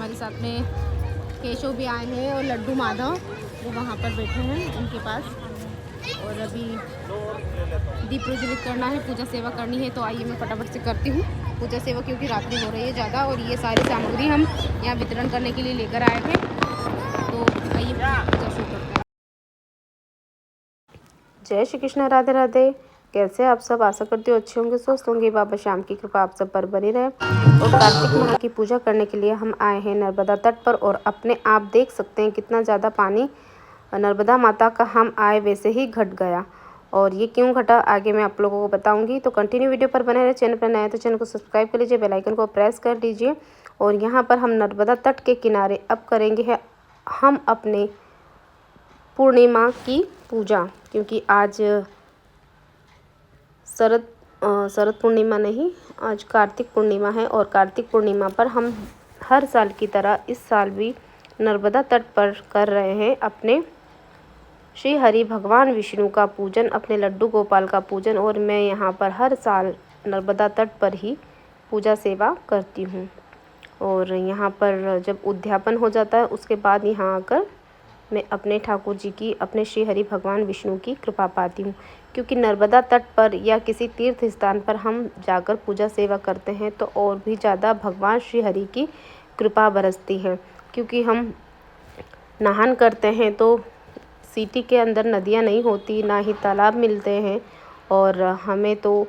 हमारे साथ में केशव भी आए हैं और लड्डू माधव वो वहाँ पर बैठे हैं उनके पास। और अभी दीप प्रज्वलित करना है, पूजा सेवा करनी है। तो आइए मैं फटाफट से करती हूँ पूजा सेवा, क्योंकि रात्रि हो रही है ज़्यादा और ये सारी सामग्री हम यहाँ वितरण करने के लिए लेकर आए थे। तो आइए पूजा शुरू करते हैं। जय श्री कृष्ण, राधे राधे। कैसे आप सब? आशा करती हूँ अच्छे होंगे, स्वस्थ होंगे। बाबा श्याम की कृपा आप सब पर बनी रहे। और कार्तिक माह की पूजा करने के लिए हम आए हैं नर्मदा तट पर। और अपने आप देख सकते हैं कितना ज़्यादा पानी नर्मदा माता का हम आए वैसे ही घट गया। और ये क्यों घटा आगे मैं आप लोगों को बताऊंगी। तो कंटिन्यू वीडियो पर बने रहे। चैनल पर नए हैं तो चैनल को सब्सक्राइब कर लीजिए, बेल आइकन को प्रेस कर दीजिए। और यहाँ पर हम नर्मदा तट के किनारे अब करेंगे है हम अपने पूर्णिमा की पूजा, क्योंकि आज शरद पूर्णिमा नहीं, आज कार्तिक पूर्णिमा है। और कार्तिक पूर्णिमा पर हम हर साल की तरह इस साल भी नर्मदा तट पर कर रहे हैं अपने श्री हरि भगवान विष्णु का पूजन, अपने लड्डू गोपाल का पूजन। और मैं यहाँ पर हर साल नर्मदा तट पर ही पूजा सेवा करती हूँ। और यहाँ पर जब उद्यापन हो जाता है उसके बाद यहाँ आकर मैं अपने ठाकुर जी की, अपने श्री हरि भगवान विष्णु की कृपा पाती हूँ। क्योंकि नर्मदा तट पर या किसी तीर्थ स्थान पर हम जाकर पूजा सेवा करते हैं तो और भी ज़्यादा भगवान श्री हरि की कृपा बरसती है। क्योंकि हम नहान करते हैं तो सिटी के अंदर नदियाँ नहीं होती, ना ही तालाब मिलते हैं। और हमें तो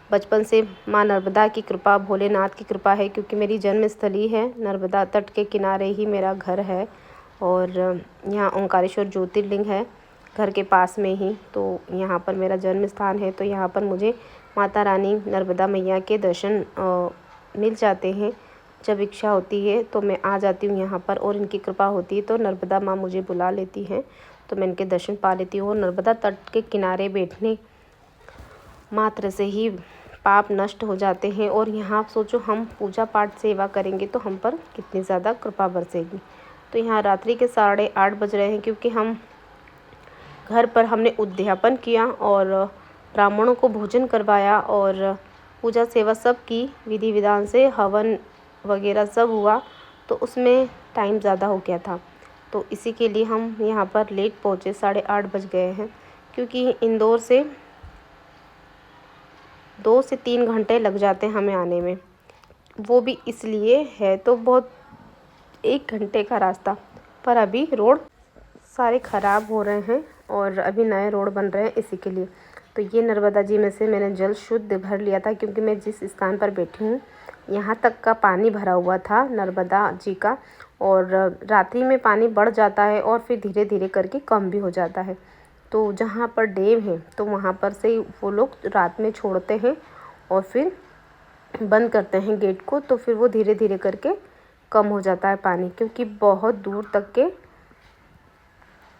बचपन से माँ नर्मदा की कृपा, भोलेनाथ की कृपा है। क्योंकि मेरी जन्मस्थली है नर्मदा तट के किनारे ही मेरा घर है। और यहाँ ओंकारेश्वर ज्योतिर्लिंग है घर के पास में ही। तो यहाँ पर मेरा जन्म स्थान है। तो यहाँ पर मुझे माता रानी नर्मदा मैया के दर्शन मिल जाते हैं। जब इच्छा होती है तो मैं आ जाती हूँ यहाँ पर, और इनकी कृपा होती है तो नर्मदा माँ मुझे बुला लेती हैं तो मैं इनके दर्शन पा लेती हूँ। और नर्मदा तट के किनारे बैठने मात्र से ही पाप नष्ट हो जाते हैं। और यहाँ सोचो हम पूजा पाठ सेवा करेंगे तो हम पर कितनी ज़्यादा कृपा बरसेगी। तो यहाँ रात्रि के 8:30 बज रहे हैं, क्योंकि हम घर पर हमने उद्यापन किया और ब्राह्मणों को भोजन करवाया और पूजा सेवा सब की विधि विधान से, हवन वगैरह सब हुआ। तो उसमें टाइम ज़्यादा हो गया था, तो इसी के लिए हम यहाँ पर लेट पहुँचे, 8:30 बज गए हैं। क्योंकि इंदौर से 2 से 3 घंटे लग जाते हैं हमें आने में। वो भी इसलिए है तो बहुत 1 घंटे का रास्ता, पर अभी रोड सारे ख़राब हो रहे हैं और अभी नए रोड बन रहे हैं इसी के लिए। तो ये नर्मदा जी में से मैंने जल शुद्ध भर लिया था, क्योंकि मैं जिस स्थान पर बैठी हूँ यहाँ तक का पानी भरा हुआ था नर्मदा जी का। और रात्रि में पानी बढ़ जाता है और फिर धीरे धीरे करके कम भी हो जाता है। तो जहाँ पर डैम है तो वहाँ पर से वो लोग रात में छोड़ते हैं और फिर बंद करते हैं गेट को। तो फिर वो धीरे धीरे करके कम हो जाता है पानी, क्योंकि बहुत दूर तक के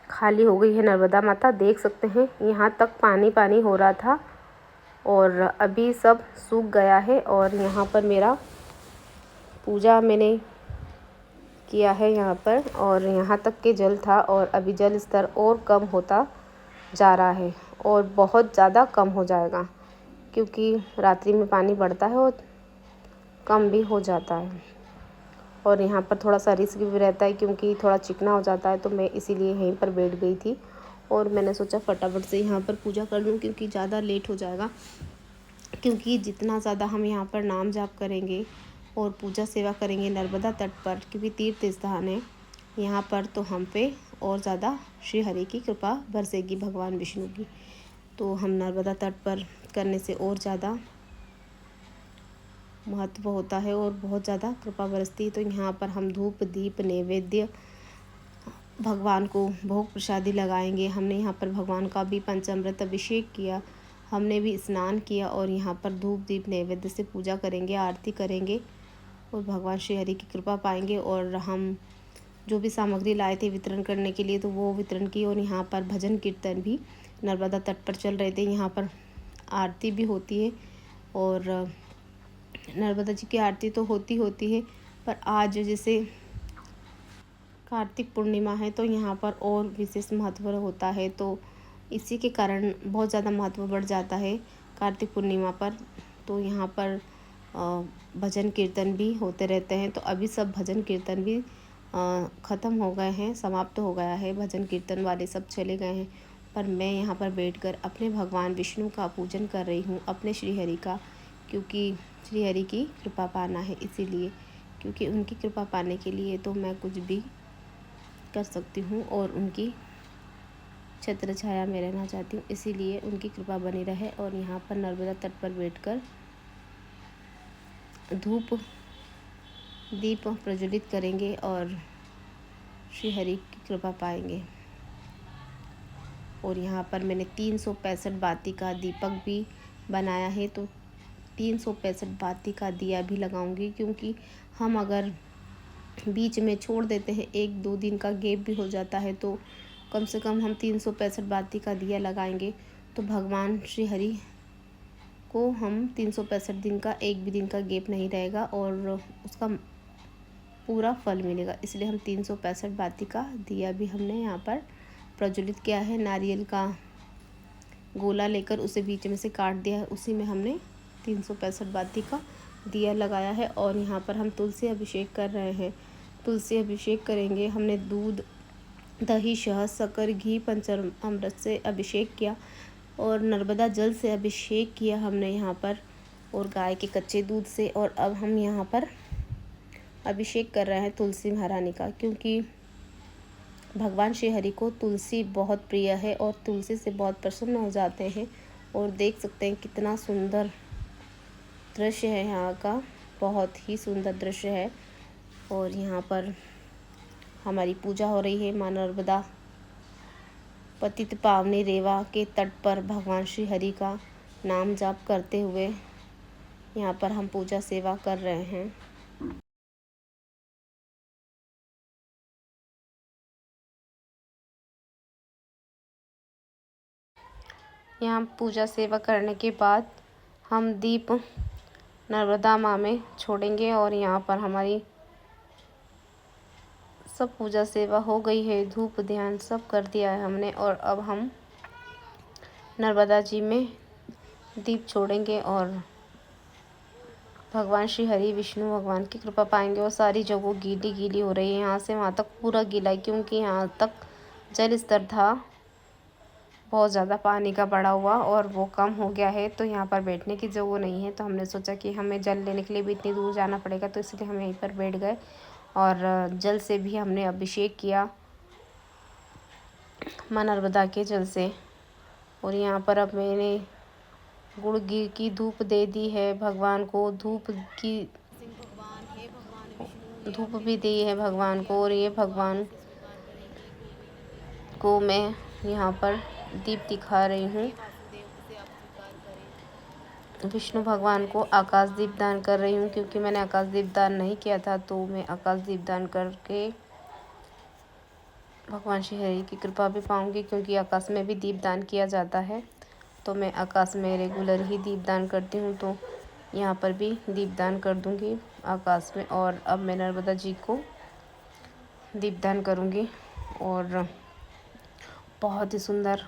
खाली हो गई है नर्मदा माता। देख सकते हैं यहाँ तक पानी पानी हो रहा था और अभी सब सूख गया है। और यहाँ पर मेरा पूजा मैंने किया है यहाँ पर, और यहाँ तक के जल था और अभी जल स्तर और कम होता जा रहा है और बहुत ज़्यादा कम हो जाएगा, क्योंकि रात्रि में पानी बढ़ता है और कम भी हो जाता है। और यहाँ पर थोड़ा सा रिस्क भी रहता है, क्योंकि थोड़ा चिकना हो जाता है। तो मैं इसीलिए यहीं पर बैठ गई थी और मैंने सोचा फटाफट से यहाँ पर पूजा कर लूँ, क्योंकि ज़्यादा लेट हो जाएगा। क्योंकि जितना ज़्यादा हम यहाँ पर नाम जाप करेंगे और पूजा सेवा करेंगे नर्मदा तट पर, क्योंकि तीर्थ स्थान है यहाँ पर, तो हम पे और ज़्यादा श्री हरि की कृपा बरसेगी, भगवान विष्णु की। तो हम नर्मदा तट पर करने से और ज़्यादा महत्व होता है और बहुत ज़्यादा कृपा बरसती है। तो यहाँ पर हम धूप दीप नैवेद्य भगवान को भोग प्रसादी लगाएंगे। हमने यहाँ पर भगवान का भी पंचामृत अभिषेक किया, हमने भी स्नान किया और यहाँ पर धूप दीप नैवेद्य से पूजा करेंगे, आरती करेंगे और भगवान श्री हरि की कृपा पाएंगे। और हम जो भी सामग्री लाए थे वितरण करने के लिए तो वो वितरण की। और यहाँ पर भजन कीर्तन भी नर्मदा तट पर चल रहे थे। यहाँ पर आरती भी होती है और नर्मदा जी की आरती तो होती है, पर आज जैसे कार्तिक पूर्णिमा है तो यहाँ पर और विशेष महत्व होता है। तो इसी के कारण बहुत ज़्यादा महत्व बढ़ जाता है कार्तिक पूर्णिमा पर। तो यहाँ पर भजन कीर्तन भी होते रहते हैं। तो अभी सब भजन कीर्तन भी ख़त्म हो गए हैं, समाप्त हो गया है, भजन कीर्तन वाले सब चले गए हैं। पर मैं यहाँ पर बैठकर अपने भगवान विष्णु का पूजन कर रही हूँ, अपने श्री हरि का, क्योंकि श्री हरि की कृपा पाना है इसीलिए। क्योंकि उनकी कृपा पाने के लिए तो मैं कुछ भी कर सकती हूँ और उनकी छत्र छाया में रहना चाहती हूँ, इसीलिए उनकी कृपा बनी रहे। और यहाँ पर नर्मदा तट पर बैठकर धूप दीप प्रज्वलित करेंगे और श्री हरि की कृपा पाएंगे। और यहाँ पर मैंने 365 बाती का दीपक भी बनाया है, तो 365 बाती का दिया भी लगाऊंगी। क्योंकि हम अगर बीच में छोड़ देते हैं, 1-2 दिन का गैप भी हो जाता है, तो कम से कम हम 365 बाती का दिया लगाएंगे तो भगवान श्री हरि को हम 365 दिन का एक भी दिन का गैप नहीं रहेगा और उसका पूरा फल मिलेगा। इसलिए हम 365 बाती का दिया भी हमने यहाँ पर प्रज्वलित किया है। नारियल का गोला लेकर उसे बीच में से काट दिया है, उसी में हमने 365 बाती का दिया लगाया है। और यहाँ पर हम तुलसी अभिषेक कर रहे हैं। तुलसी अभिषेक करेंगे। हमने दूध, दही, शहद, शक्कर, घी, पंचामृत से अभिषेक किया और नर्मदा जल से अभिषेक किया हमने यहाँ पर, और गाय के कच्चे दूध से। और अब हम यहाँ पर अभिषेक कर रहे हैं तुलसी महारानी का, क्योंकि भगवान श्री हरि को तुलसी बहुत प्रिय है और तुलसी से बहुत प्रसन्न हो जाते हैं। और देख सकते हैं कितना सुंदर दृश्य है यहाँ का, बहुत ही सुंदर दृश्य है। और यहाँ पर हमारी पूजा हो रही है माँ नर्मदा पतित पावनी रेवा के तट पर भगवान श्री हरि का नाम जाप करते हुए यहाँ पर हम पूजा सेवा कर रहे हैं। यहाँ पूजा सेवा करने के बाद हम दीप नर्मदा माँ में छोड़ेंगे और यहाँ पर हमारी सब पूजा सेवा हो गई है। धूप ध्यान सब कर दिया है हमने और अब हम नर्मदा जी में दीप छोड़ेंगे और भगवान श्री हरि विष्णु भगवान की कृपा पाएंगे। और सारी जगह गीली गीली हो रही है, यहाँ से वहाँ तक पूरा गीला है, क्योंकि यहाँ तक जल स्तर था बहुत ज़्यादा पानी का बढ़ा हुआ और वो कम हो गया है। तो यहाँ पर बैठने की जगह नहीं है, तो हमने सोचा कि हमें जल लेने के लिए भी इतनी दूर जाना पड़ेगा, तो इसलिए हम यहीं पर बैठ गए और जल से भी हमने अभिषेक किया माँ नर्मदा के जल से। और यहाँ पर अब मैंने गुड़ घी की धूप दे दी है भगवान को, धूप भी दी है भगवान को। और ये भगवान को मैं यहाँ पर दीप दिखा रही हूँ। विष्णु भगवान को आकाश दीप दान कर रही हूँ, क्योंकि मैंने आकाश दीप दान नहीं किया था, तो मैं आकाश दीप दान करके भगवान श्री हरि की कृपा भी पाऊँगी। क्योंकि आकाश में भी दीप दान किया जाता है, तो मैं आकाश में रेगुलर ही दीप दान करती हूँ, तो यहाँ पर भी दीप दान कर दूँगी आकाश में। और अब मैं नर्मदा जी को दीप दान करूँगी। और बहुत ही सुंदर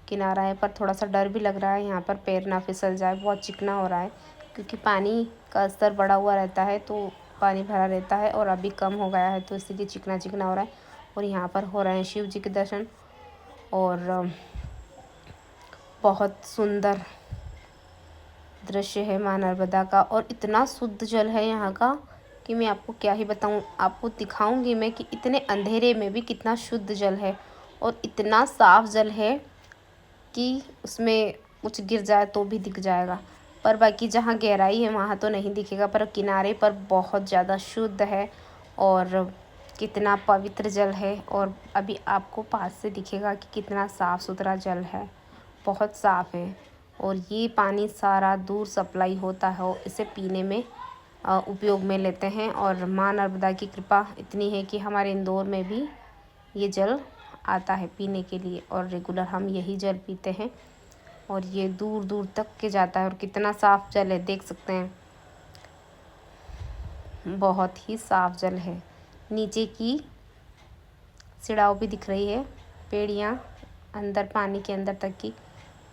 किनारा है, पर थोड़ा सा डर भी लग रहा है यहाँ पर पैर ना फिसल जाए, बहुत चिकना हो रहा है, क्योंकि पानी का स्तर बढ़ा हुआ रहता है, तो पानी भरा रहता है और अभी कम हो गया है, तो इसीलिए चिकना चिकना हो रहा है। और यहाँ पर हो रहे हैं शिव जी के दर्शन और बहुत सुंदर दृश्य है माँ नर्मदा का। और इतना शुद्ध जल है यहाँ का कि मैं आपको क्या ही बताऊँ, आपको दिखाऊंगी मैं कि इतने अंधेरे में भी कितना शुद्ध जल है और इतना साफ जल है कि उसमें कुछ गिर जाए तो भी दिख जाएगा, पर बाकी जहाँ गहराई है वहाँ तो नहीं दिखेगा, पर किनारे पर बहुत ज़्यादा शुद्ध है और कितना पवित्र जल है। और अभी आपको पास से दिखेगा कि कितना साफ़ सुथरा जल है, बहुत साफ़ है। और ये पानी सारा दूर सप्लाई होता है, इसे पीने में उपयोग में लेते हैं। और माँ नर्मदा की कृपा इतनी है कि हमारे इंदौर में भी ये जल आता है पीने के लिए और रेगुलर हम यही जल पीते हैं। और ये दूर दूर तक के जाता है और कितना साफ़ जल है, देख सकते हैं, बहुत ही साफ़ जल है। नीचे की सिड़ाव भी दिख रही है, पेड़ियाँ अंदर पानी के अंदर तक की,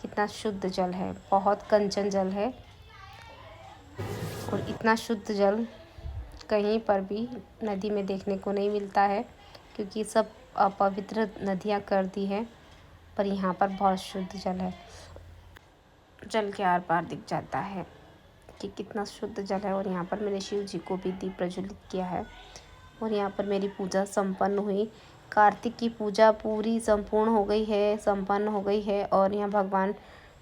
कितना शुद्ध जल है, बहुत कंचन जल है। और और इतना शुद्ध जल कहीं पर भी नदी में देखने को नहीं मिलता है, क्योंकि सब अपवित्र नदियाँ कर दी है। पर यहाँ पर बहुत शुद्ध जल है। जल के आर पार दिख जाता है कि कितना शुद्ध जल है। और यहाँ पर मैंने शिव जी को भी दीप प्रज्वलित किया है। और यहाँ पर मेरी पूजा संपन्न हुई। कार्तिक की पूजा पूरी संपूर्ण हो गई है, संपन्न हो गई है। और यहाँ भगवान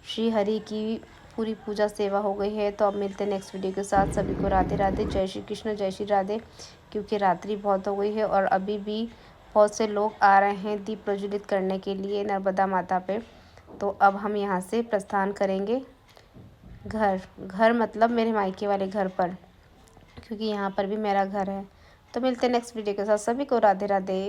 श्री हरि की पूरी पूजा सेवा हो गई है। तो अब मिलते हैं नेक्स्ट वीडियो के साथ। सभी को राधे राधे, जय श्री कृष्ण, जय श्री राधे। क्योंकि रात्रि बहुत हो गई है और अभी भी बहुत से लोग आ रहे हैं दीप प्रज्वलित करने के लिए नर्मदा माता पे। तो अब हम यहाँ से प्रस्थान करेंगे घर मतलब मेरे मायके वाले घर पर, क्योंकि यहाँ पर भी मेरा घर है। तो मिलते हैं नेक्स्ट वीडियो के साथ। सभी को राधे राधे।